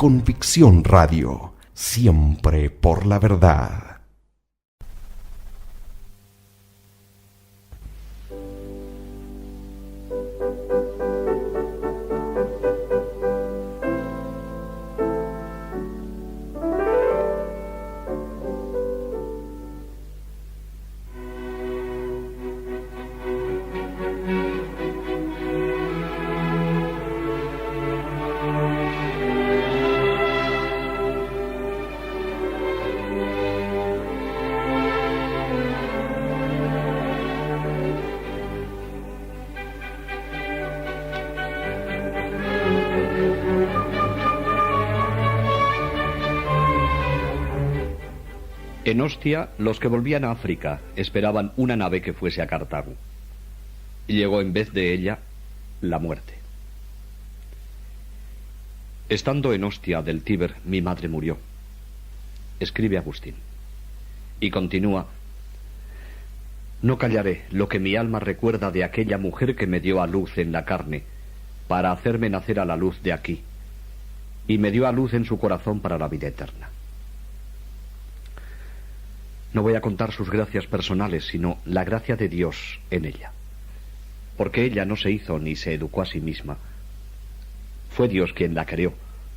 Convicción Radio, siempre por la verdad. En Ostia, los que volvían a África esperaban una nave que fuese a Cartago. Y llegó en vez de ella la muerte. Estando en Ostia del Tíber, mi madre murió. Escribe Agustín. Y continúa: no callaré lo que mi alma recuerda de aquella mujer que me dio a luz en la carne, para hacerme nacer a la luz de aquí, y me dio a luz en su corazón para la vida eterna. No voy a contar sus gracias personales, sino la gracia de Dios en ella. Porque ella no se hizo ni se educó a sí misma. Fue Dios quien la creó,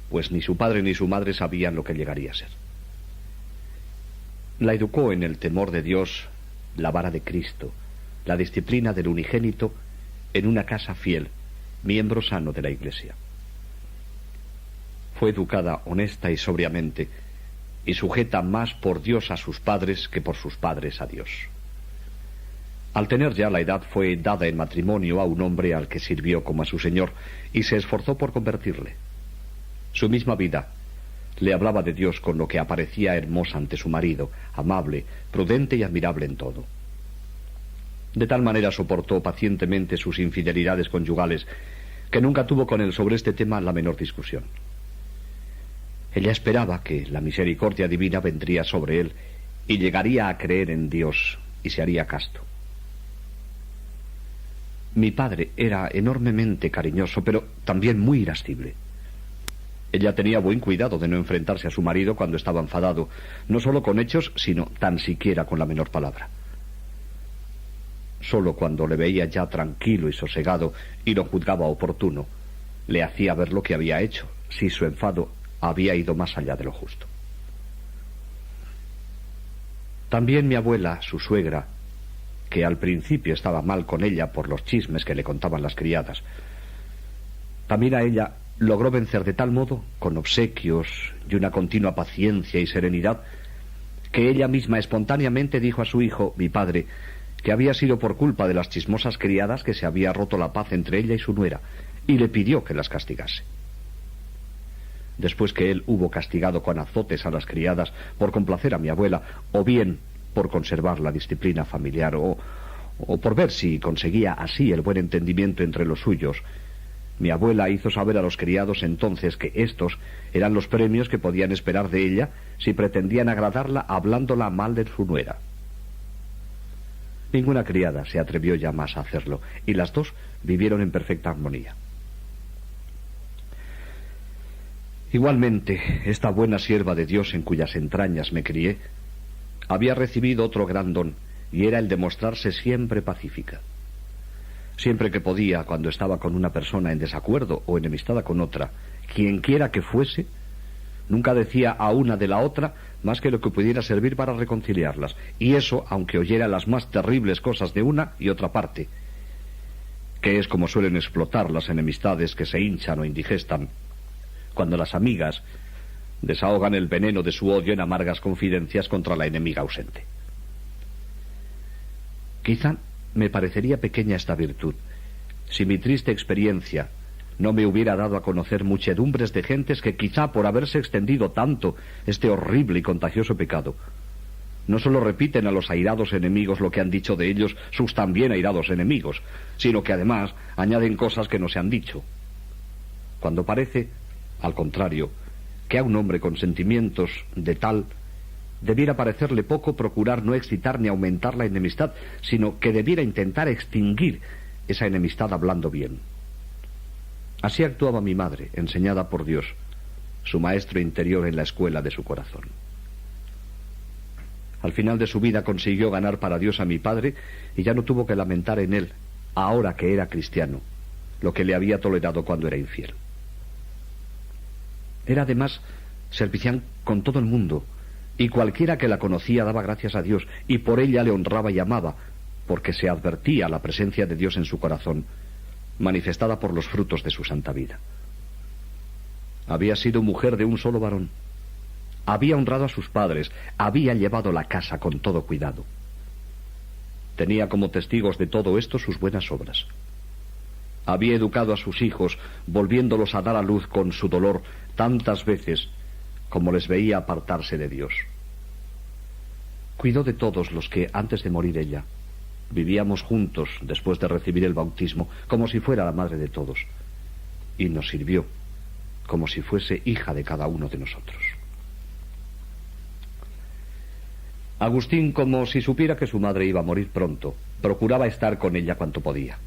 pues ni su padre ni su madre sabían lo que llegaría a ser. La educó en el temor de Dios, la vara de Cristo, la disciplina del unigénito, en una casa fiel, miembro sano de la Iglesia. Fue educada honesta y sobriamente, y sujeta más por Dios a sus padres que por sus padres a Dios. Al tener ya la edad, fue dada en matrimonio a un hombre al que sirvió como a su señor, y se esforzó por convertirle. Su misma vida le hablaba de Dios con lo que aparecía hermosa ante su marido, amable, prudente y admirable en todo. De tal manera soportó pacientemente sus infidelidades conyugales, que nunca tuvo con él sobre este tema la menor discusión. Ella esperaba que la misericordia divina vendría sobre él y llegaría a creer en Dios y se haría casto. Mi padre era enormemente cariñoso, pero también muy irascible. Ella tenía buen cuidado de no enfrentarse a su marido cuando estaba enfadado, no solo con hechos, sino tan siquiera con la menor palabra. Solo cuando le veía ya tranquilo y sosegado y lo juzgaba oportuno, le hacía ver lo que había hecho, si su enfado había ido más allá de lo justo. También mi abuela, su suegra, que al principio estaba mal con ella por los chismes que le contaban las criadas, también a ella logró vencer de tal modo, con obsequios y una continua paciencia y serenidad, que ella misma espontáneamente dijo a su hijo, mi padre, que había sido por culpa de las chismosas criadas que se había roto la paz entre ella y su nuera, y le pidió que las castigase. Después que él hubo castigado con azotes a las criadas por complacer a mi abuela, o bien por conservar la disciplina familiar, o por ver si conseguía así el buen entendimiento entre los suyos, mi abuela hizo saber a los criados entonces que estos eran los premios que podían esperar de ella si pretendían agradarla hablándola mal de su nuera. Ninguna criada se atrevió ya más a hacerlo, y las dos vivieron en perfecta armonía. Igualmente, esta buena sierva de Dios en cuyas entrañas me crié, había recibido otro gran don, y era el de mostrarse siempre pacífica. Siempre que podía, cuando estaba con una persona en desacuerdo o enemistada con otra, quienquiera que fuese, nunca decía a una de la otra más que lo que pudiera servir para reconciliarlas, y eso aunque oyera las más terribles cosas de una y otra parte, que es como suelen explotar las enemistades que se hinchan o indigestan, cuando las amigas desahogan el veneno de su odio en amargas confidencias contra la enemiga ausente. Quizá me parecería pequeña esta virtud, si mi triste experiencia no me hubiera dado a conocer muchedumbres de gentes que quizá por haberse extendido tanto este horrible y contagioso pecado, no solo repiten a los airados enemigos lo que han dicho de ellos sus también airados enemigos, sino que además añaden cosas que no se han dicho. Cuando parece, al contrario, que a un hombre con sentimientos de tal debiera parecerle poco procurar no excitar ni aumentar la enemistad, sino que debiera intentar extinguir esa enemistad hablando bien. Así actuaba mi madre, enseñada por Dios, su maestro interior en la escuela de su corazón. Al final de su vida consiguió ganar para Dios a mi padre y ya no tuvo que lamentar en él, ahora que era cristiano, lo que le había tolerado cuando era infiel. Era además servicial con todo el mundo, y cualquiera que la conocía daba gracias a Dios, y por ella le honraba y amaba, porque se advertía la presencia de Dios en su corazón, manifestada por los frutos de su santa vida. Había sido mujer de un solo varón. Había honrado a sus padres, había llevado la casa con todo cuidado. Tenía como testigos de todo esto sus buenas obras. Había educado a sus hijos, volviéndolos a dar a luz con su dolor tantas veces como les veía apartarse de Dios. Cuidó de todos los que, antes de morir ella, vivíamos juntos después de recibir el bautismo, como si fuera la madre de todos, y nos sirvió como si fuese hija de cada uno de nosotros. Agustín, como si supiera que su madre iba a morir pronto, procuraba estar con ella cuanto podía.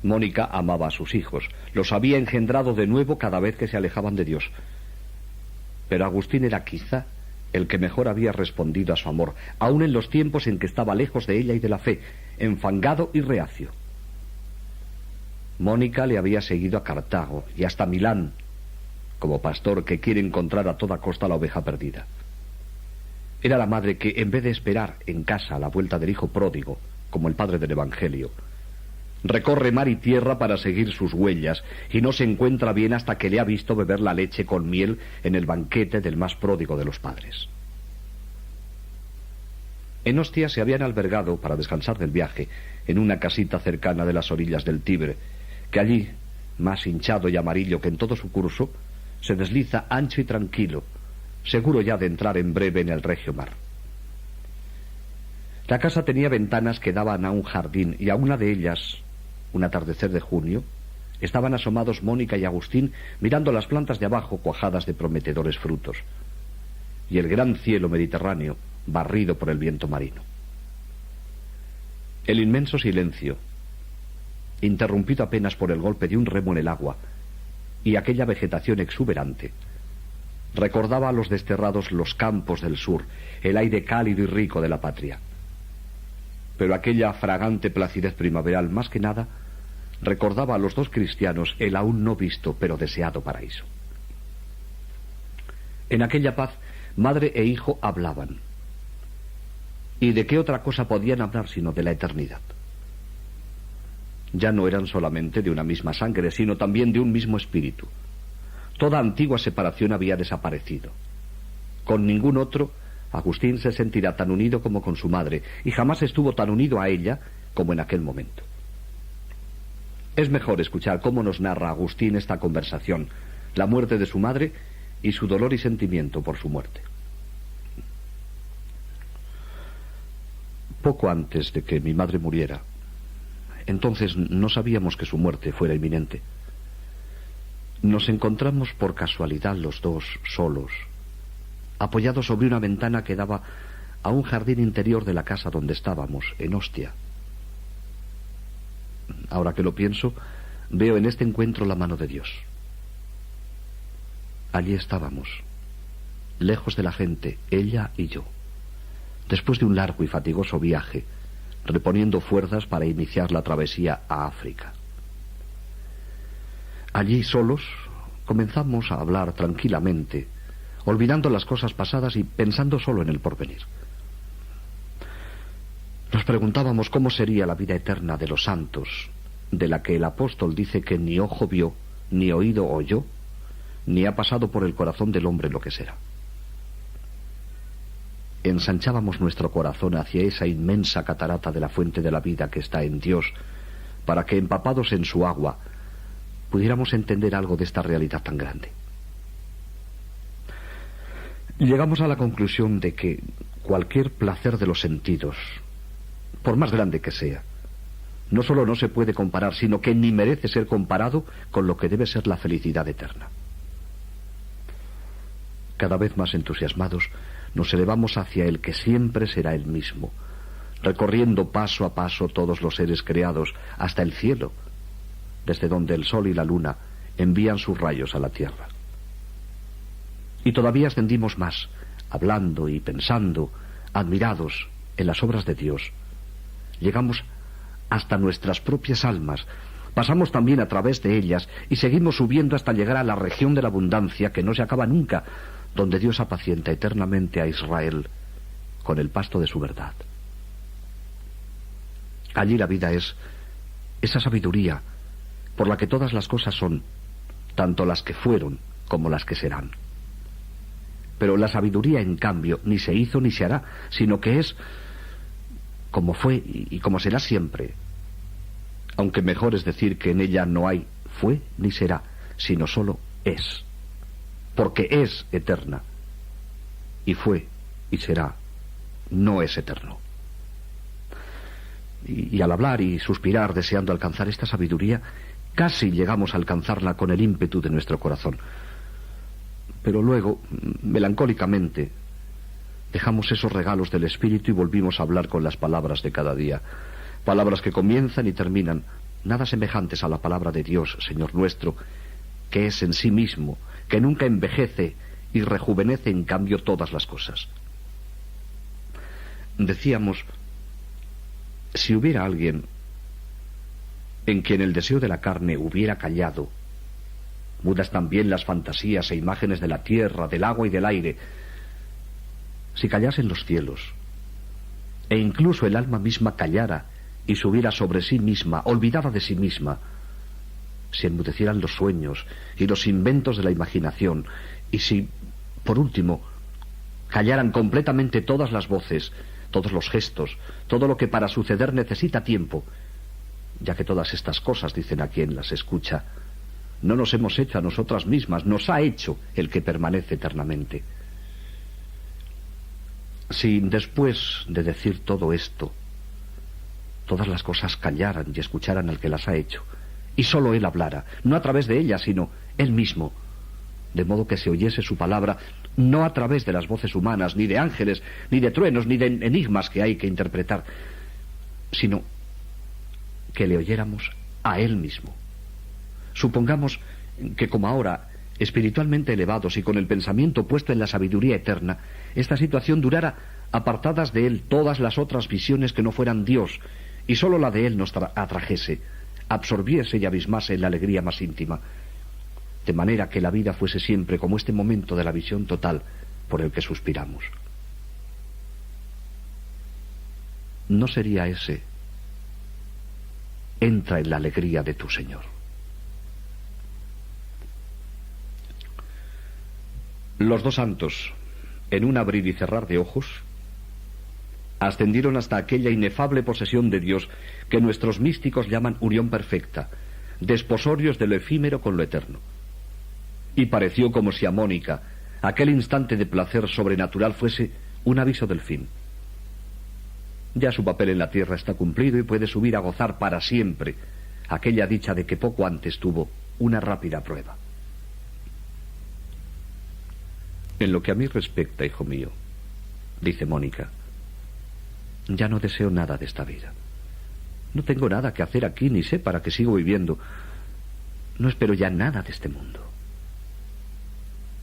Mónica amaba a sus hijos, los había engendrado de nuevo cada vez que se alejaban de Dios. Pero Agustín era quizá el que mejor había respondido a su amor, aun en los tiempos en que estaba lejos de ella y de la fe, enfangado y reacio. Mónica le había seguido a Cartago y hasta Milán, como pastor que quiere encontrar a toda costa la oveja perdida. Era la madre que, en vez de esperar en casa a la vuelta del hijo pródigo, como el padre del Evangelio, recorre mar y tierra para seguir sus huellas y no se encuentra bien hasta que le ha visto beber la leche con miel en el banquete del más pródigo de los padres. En Ostia se habían albergado, para descansar del viaje, en una casita cercana de las orillas del Tibre, que allí, más hinchado y amarillo que en todo su curso, se desliza ancho y tranquilo, seguro ya de entrar en breve en el regio mar. La casa tenía ventanas que daban a un jardín, y a una de ellas, un atardecer de junio, estaban asomados Mónica y Agustín mirando las plantas de abajo cuajadas de prometedores frutos, y el gran cielo mediterráneo barrido por el viento marino. El inmenso silencio, interrumpido apenas por el golpe de un remo en el agua, y aquella vegetación exuberante, recordaba a los desterrados los campos del sur, el aire cálido y rico de la patria. Pero aquella fragante placidez primaveral, más que nada, recordaba a los dos cristianos el aún no visto pero deseado paraíso. En aquella paz, madre e hijo hablaban. ¿Y de qué otra cosa podían hablar sino de la eternidad? Ya no eran solamente de una misma sangre, sino también de un mismo espíritu. Toda antigua separación había desaparecido. Con ningún otro, Agustín se sentirá tan unido como con su madre, y jamás estuvo tan unido a ella como en aquel momento. Es mejor escuchar cómo nos narra Agustín esta conversación, la muerte de su madre y su dolor y sentimiento por su muerte. Poco antes de que mi madre muriera, entonces no sabíamos que su muerte fuera inminente, nos encontramos por casualidad los dos solos, apoyados sobre una ventana que daba a un jardín interior de la casa donde estábamos, en Ostia. Ahora que lo pienso, veo en este encuentro la mano de Dios. Allí estábamos, lejos de la gente, ella y yo, después de un largo y fatigoso viaje, reponiendo fuerzas para iniciar la travesía a África. Allí solos comenzamos a hablar tranquilamente, olvidando las cosas pasadas y pensando solo en el porvenir. Nos preguntábamos cómo sería la vida eterna de los santos, de la que el apóstol dice que ni ojo vio, ni oído oyó, ni ha pasado por el corazón del hombre lo que será. Ensanchábamos nuestro corazón hacia esa inmensa catarata de la fuente de la vida que está en Dios, para que, empapados en su agua, pudiéramos entender algo de esta realidad tan grande. Llegamos a la conclusión de que cualquier placer de los sentidos, por más grande que sea, no solo no se puede comparar, sino que ni merece ser comparado con lo que debe ser la felicidad eterna. Cada vez más entusiasmados, nos elevamos hacia el que siempre será el mismo, recorriendo paso a paso todos los seres creados hasta el cielo, desde donde el sol y la luna envían sus rayos a la tierra. Y todavía ascendimos más, hablando y pensando, admirados en las obras de Dios. Llegamos hasta nuestras propias almas, pasamos también a través de ellas y seguimos subiendo hasta llegar a la región de la abundancia que no se acaba nunca, donde Dios apacienta eternamente a Israel con el pasto de su verdad. Allí la vida es esa sabiduría por la que todas las cosas son, tanto las que fueron como las que serán. Pero la sabiduría, en cambio, ni se hizo ni se hará, sino que es como fue y como será siempre. Aunque mejor es decir que en ella no hay fue ni será, sino solo es. Porque es eterna. Y fue y será, no es eterno. Y al hablar y suspirar deseando alcanzar esta sabiduría, casi llegamos a alcanzarla con el ímpetu de nuestro corazón. Pero luego, melancólicamente, dejamos esos regalos del Espíritu y volvimos a hablar con las palabras de cada día. Palabras que comienzan y terminan, nada semejantes a la palabra de Dios, Señor nuestro, que es en sí mismo, que nunca envejece y rejuvenece en cambio todas las cosas. Decíamos, si hubiera alguien en quien el deseo de la carne hubiera callado, mudas también las fantasías e imágenes de la tierra, del agua y del aire, si callasen los cielos, e incluso el alma misma callara y subiera sobre sí misma, olvidada de sí misma, si enmudecieran los sueños y los inventos de la imaginación, y si, por último, callaran completamente todas las voces, todos los gestos, todo lo que para suceder necesita tiempo, ya que todas estas cosas, dicen a quien las escucha, no nos hemos hecho a nosotras mismas, nos ha hecho el que permanece eternamente. Si después de decir todo esto, todas las cosas callaran y escucharan al que las ha hecho, y sólo él hablara, no a través de ellas, sino él mismo, de modo que se oyese su palabra, no a través de las voces humanas, ni de ángeles, ni de truenos, ni de enigmas que hay que interpretar, sino que le oyéramos a él mismo. Supongamos que como ahora, espiritualmente elevados y con el pensamiento puesto en la sabiduría eterna, esta situación durara apartadas de él todas las otras visiones que no fueran Dios, y sólo la de él nos atrajese, absorbiese y abismase en la alegría más íntima, de manera que la vida fuese siempre como este momento de la visión total por el que suspiramos. ¿No sería ese? Entra en la alegría de tu Señor. Los dos santos, en un abrir y cerrar de ojos, ascendieron hasta aquella inefable posesión de Dios que nuestros místicos llaman unión perfecta, desposorios de lo efímero con lo eterno. Y pareció como si a Mónica aquel instante de placer sobrenatural fuese un aviso del fin. Ya su papel en la tierra está cumplido y puede subir a gozar para siempre aquella dicha de que poco antes tuvo una rápida prueba. En lo que a mí respecta, hijo mío, dice Mónica, ya no deseo nada de esta vida. No tengo nada que hacer aquí, ni sé para qué sigo viviendo. No espero ya nada de este mundo.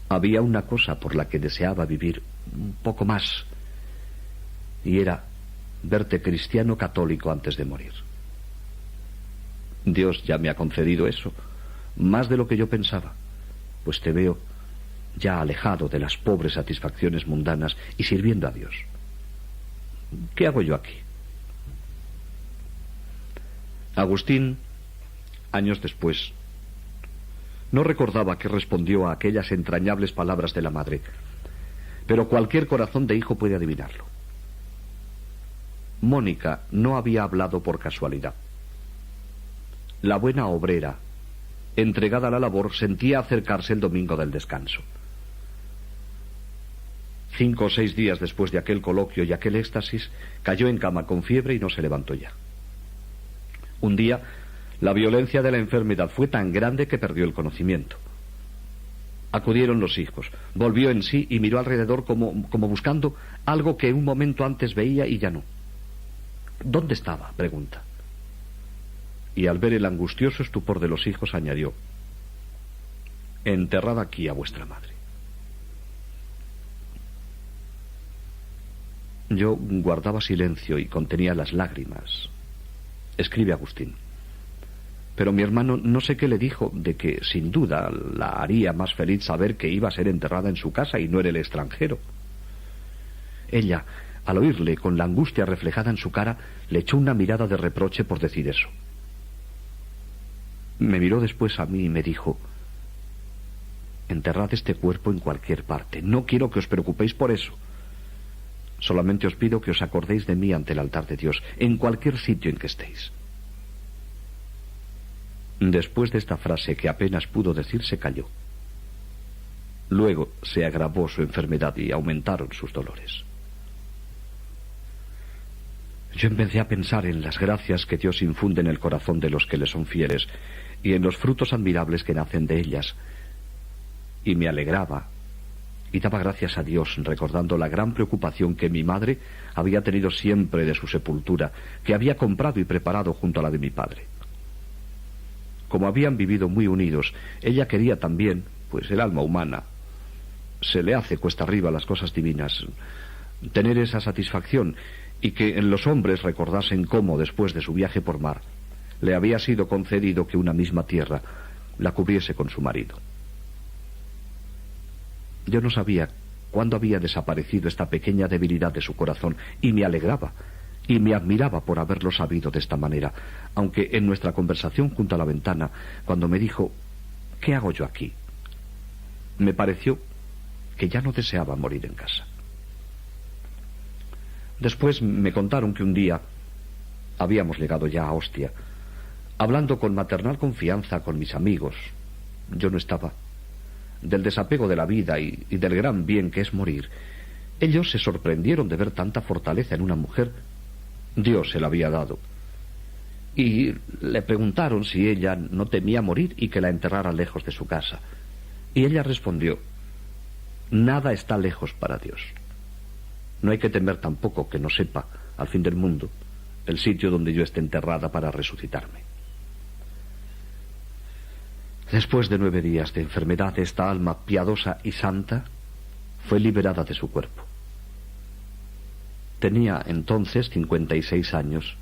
Había una cosa por la que deseaba vivir un poco más, y era verte cristiano católico antes de morir. Dios ya me ha concedido eso, más de lo que yo pensaba, pues te veo ya alejado de las pobres satisfacciones mundanas y sirviendo a Dios. ¿Qué hago yo aquí? Agustín, años después, no recordaba qué respondió a aquellas entrañables palabras de la madre, pero cualquier corazón de hijo puede adivinarlo. Mónica no había hablado por casualidad. La buena obrera, entregada a la labor, sentía acercarse el domingo del descanso. 5 o 6 días después de aquel coloquio y aquel éxtasis, cayó en cama con fiebre y no se levantó ya. Un día, la violencia de la enfermedad fue tan grande que perdió el conocimiento. Acudieron los hijos. Volvió en sí y miró alrededor como buscando algo que un momento antes veía y ya no. ¿Dónde estaba?, pregunta. Y al ver el angustioso estupor de los hijos añadió: enterrad aquí a vuestra madre. Yo guardaba silencio y contenía las lágrimas. Escribe Agustín. Pero mi hermano no sé qué le dijo de que sin duda la haría más feliz saber que iba a ser enterrada en su casa y no en el extranjero. Ella, al oírle, con la angustia reflejada en su cara, le echó una mirada de reproche por decir eso. Me miró después a mí y me dijo: enterrad este cuerpo en cualquier parte. No quiero que os preocupéis por eso. Solamente os pido que os acordéis de mí ante el altar de Dios, en cualquier sitio en que estéis. Después de esta frase que apenas pudo decir, se calló. Luego se agravó su enfermedad y aumentaron sus dolores. Yo empecé a pensar en las gracias que Dios infunde en el corazón de los que le son fieles y en los frutos admirables que nacen de ellas. Y me alegraba y daba gracias a Dios, recordando la gran preocupación que mi madre había tenido siempre de su sepultura, que había comprado y preparado junto a la de mi padre. Como habían vivido muy unidos, ella quería también, pues el alma humana se le hace cuesta arriba las cosas divinas, tener esa satisfacción, y que en los hombres recordasen cómo, después de su viaje por mar, le había sido concedido que una misma tierra la cubriese con su marido. Yo no sabía cuándo había desaparecido esta pequeña debilidad de su corazón, y me alegraba y me admiraba por haberlo sabido de esta manera, aunque en nuestra conversación junto a la ventana, cuando me dijo: ¿qué hago yo aquí?, me pareció que ya no deseaba morir en casa. Después me contaron que un día habíamos llegado ya a Ostia, hablando con maternal confianza con mis amigos. Yo no estaba. Del desapego de la vida y del gran bien que es morir. Ellos se sorprendieron de ver tanta fortaleza en una mujer. Dios se la había dado. Y le preguntaron si ella no temía morir y que la enterrara lejos de su casa. Y ella respondió: nada está lejos para Dios. No hay que temer tampoco que no sepa, al fin del mundo, el sitio donde yo esté enterrada para resucitarme. Después de 9 días de enfermedad, esta alma piadosa y santa fue liberada de su cuerpo. Tenía entonces 56 años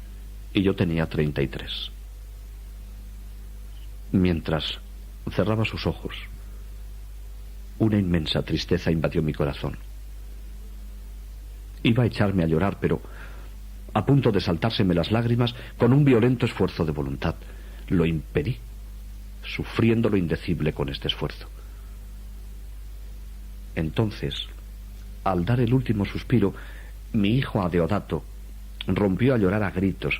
y yo tenía 33. Mientras cerraba sus ojos, una inmensa tristeza invadió mi corazón. Iba a echarme a llorar, pero, a punto de saltárseme las lágrimas, con un violento esfuerzo de voluntad, lo impedí, sufriendo lo indecible con este esfuerzo. Entonces, al dar el último suspiro, mi hijo Adeodato rompió a llorar a gritos,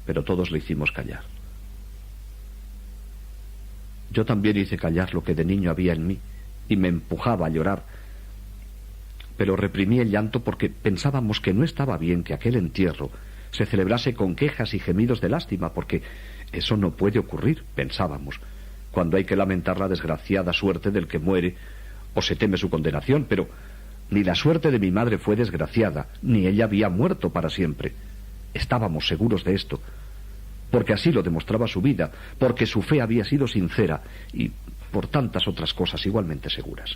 pero todos le hicimos callar. Yo también hice callar lo que de niño había en mí, y me empujaba a llorar, pero reprimí el llanto porque pensábamos que no estaba bien que aquel entierro se celebrase con quejas y gemidos de lástima, porque eso no puede ocurrir, pensábamos, cuando hay que lamentar la desgraciada suerte del que muere o se teme su condenación. Pero ni la suerte de mi madre fue desgraciada, ni ella había muerto para siempre. Estábamos seguros de esto, porque así lo demostraba su vida, porque su fe había sido sincera y por tantas otras cosas igualmente seguras.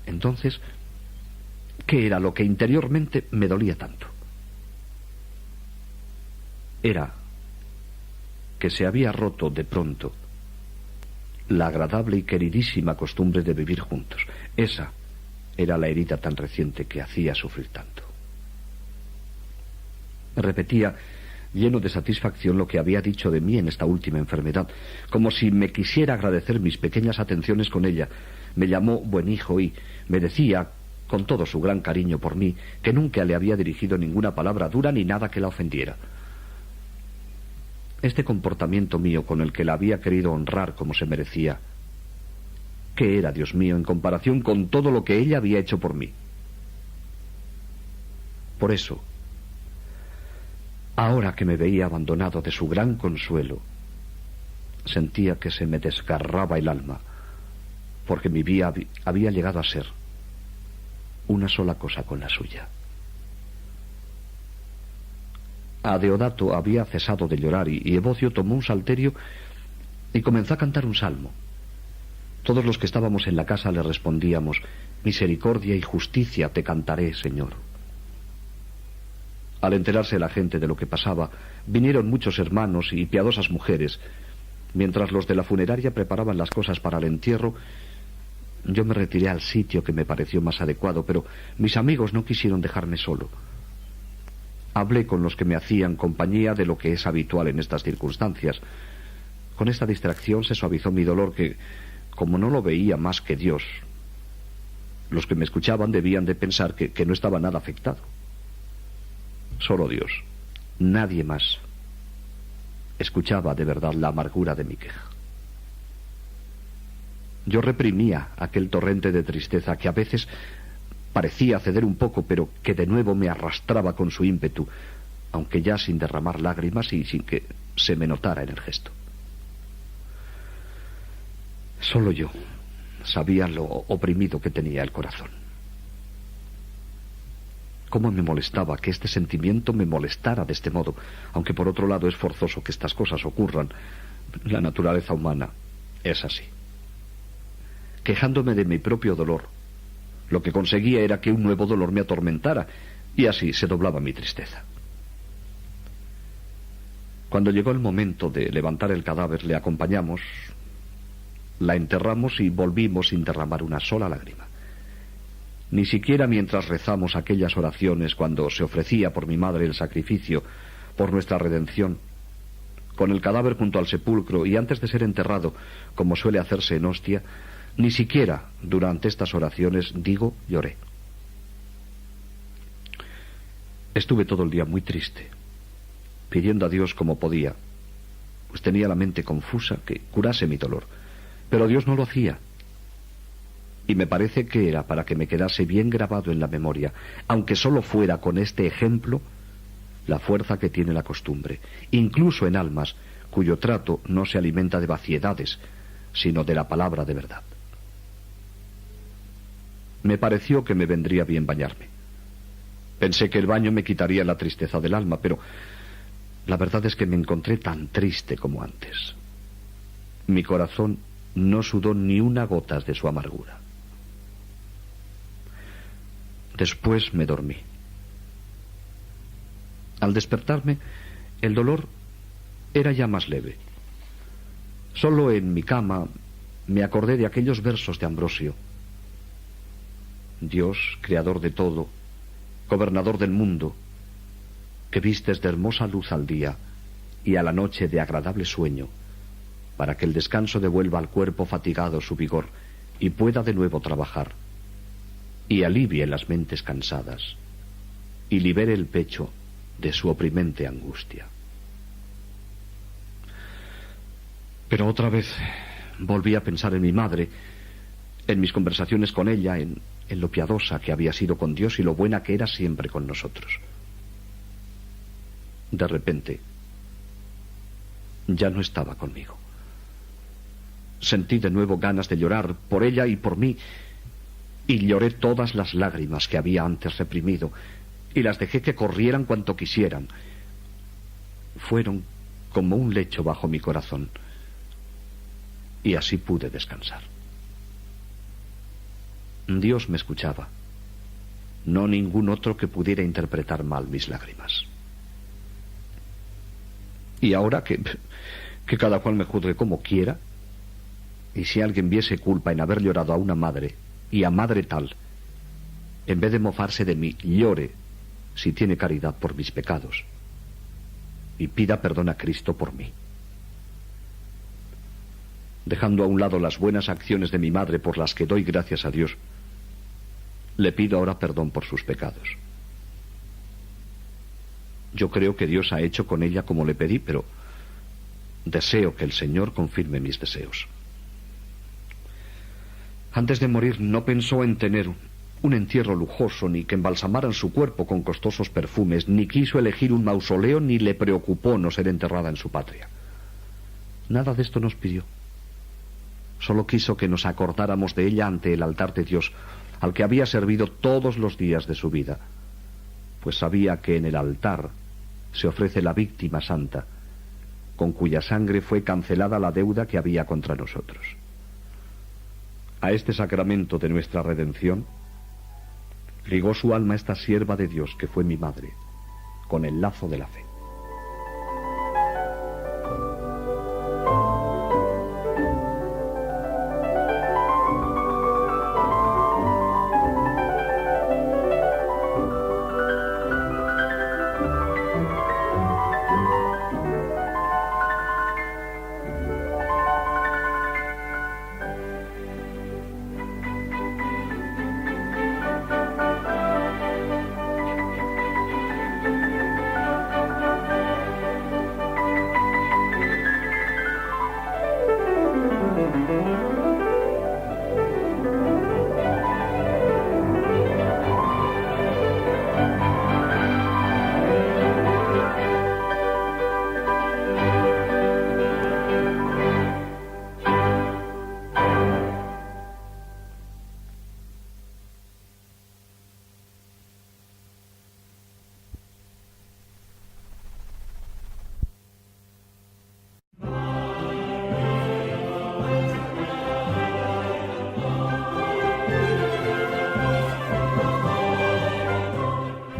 Entonces, ¿qué era lo que interiormente me dolía tanto? Era que se había roto de pronto la agradable y queridísima costumbre de vivir juntos. Esa era la herida tan reciente que hacía sufrir tanto. Repetía, lleno de satisfacción, lo que había dicho de mí en esta última enfermedad, como si me quisiera agradecer mis pequeñas atenciones con ella. Me llamó buen hijo y me decía, con todo su gran cariño por mí, que nunca le había dirigido ninguna palabra dura ni nada que la ofendiera. Este comportamiento mío, con el que la había querido honrar como se merecía, ¿qué era, Dios mío, en comparación con todo lo que ella había hecho por mí? Por eso, ahora que me veía abandonado de su gran consuelo, sentía que se me desgarraba el alma, porque mi vida había llegado a ser una sola cosa con la suya. Adeodato había cesado de llorar y Evocio tomó un salterio y comenzó a cantar un salmo. Todos los que estábamos en la casa le respondíamos: misericordia y justicia te cantaré, Señor. Al enterarse la gente de lo que pasaba, vinieron muchos hermanos y piadosas mujeres. Mientras los de la funeraria preparaban las cosas para el entierro, yo me retiré al sitio que me pareció más adecuado, pero mis amigos no quisieron dejarme solo. Hablé con los que me hacían compañía de lo que es habitual en estas circunstancias. Con esta distracción se suavizó mi dolor que, como no lo veía más que Dios, los que me escuchaban debían de pensar que no estaba nada afectado. Solo Dios, nadie más, escuchaba de verdad la amargura de mi queja. Yo reprimía aquel torrente de tristeza que a veces parecía ceder un poco, pero que de nuevo me arrastraba con su ímpetu, aunque ya sin derramar lágrimas y sin que se me notara en el gesto. Solo yo sabía lo oprimido que tenía el corazón. Cómo me molestaba que este sentimiento me molestara de este modo, aunque por otro lado es forzoso que estas cosas ocurran. La naturaleza humana es así. Quejándome de mi propio dolor, lo que conseguía era que un nuevo dolor me atormentara, y así se doblaba mi tristeza. Cuando llegó el momento de levantar el cadáver, le acompañamos, la enterramos y volvimos sin derramar una sola lágrima. Ni siquiera mientras rezamos aquellas oraciones cuando se ofrecía por mi madre el sacrificio, por nuestra redención, con el cadáver junto al sepulcro y antes de ser enterrado, como suele hacerse en hostia, ni siquiera durante estas oraciones, lloré. Estuve todo el día muy triste, pidiendo a Dios como podía, pues tenía la mente confusa, que curase mi dolor, pero Dios no lo hacía. Y me parece que era para que me quedase bien grabado en la memoria, aunque solo fuera con este ejemplo, la fuerza que tiene la costumbre, incluso en almas cuyo trato no se alimenta de vaciedades, sino de la palabra de verdad. Me pareció que me vendría bien bañarme. Pensé que el baño me quitaría la tristeza del alma, pero la verdad es que me encontré tan triste como antes. Mi corazón no sudó ni una gota de su amargura. Después me dormí. Al despertarme, el dolor era ya más leve. Solo en mi cama me acordé de aquellos versos de Ambrosio. Dios, creador de todo, gobernador del mundo, que vistes de hermosa luz al día y a la noche de agradable sueño, para que el descanso devuelva al cuerpo fatigado su vigor y pueda de nuevo trabajar, y alivie las mentes cansadas, y libere el pecho de su oprimente angustia. Pero otra vez volví a pensar en mi madre, en mis conversaciones con ella, en lo piadosa que había sido con Dios y lo buena que era siempre con nosotros. De repente, ya no estaba conmigo. Sentí de nuevo ganas de llorar por ella y por mí, y lloré todas las lágrimas que había antes reprimido, y las dejé que corrieran cuanto quisieran. Fueron como un lecho bajo mi corazón, y así pude descansar. Dios me escuchaba, no ningún otro que pudiera interpretar mal mis lágrimas. Y ahora que cada cual me juzgue como quiera, y si alguien viese culpa en haber llorado a una madre, y a madre tal, en vez de mofarse de mí, llore, si tiene caridad, por mis pecados, y pida perdón a Cristo por mí. Dejando a un lado las buenas acciones de mi madre por las que doy gracias a Dios, le pido ahora perdón por sus pecados. Yo creo que Dios ha hecho con ella como le pedí, pero deseo que el Señor confirme mis deseos. Antes de morir no pensó en tener un entierro lujoso, ni que embalsamaran su cuerpo con costosos perfumes, ni quiso elegir un mausoleo, ni le preocupó no ser enterrada en su patria. Nada de esto nos pidió. Solo quiso que nos acordáramos de ella ante el altar de Dios, al que había servido todos los días de su vida, pues sabía que en el altar se ofrece la víctima santa, con cuya sangre fue cancelada la deuda que había contra nosotros. a este sacramento de nuestra redención, ligó su alma esta sierva de Dios que fue mi madre, con el lazo de la fe.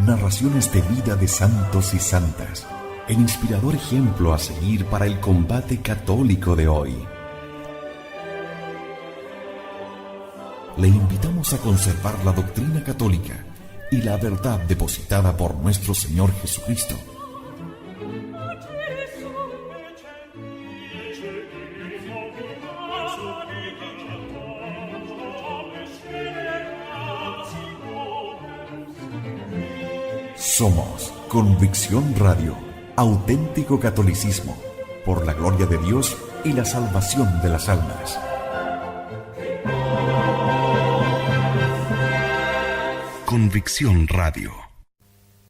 Narraciones de vida de santos y santas, el inspirador ejemplo a seguir para el combate católico de hoy. Le invitamos a conservar la doctrina católica y la verdad depositada por nuestro Señor Jesucristo. Somos Convicción Radio, auténtico catolicismo, por la gloria de Dios y la salvación de las almas. Convicción Radio.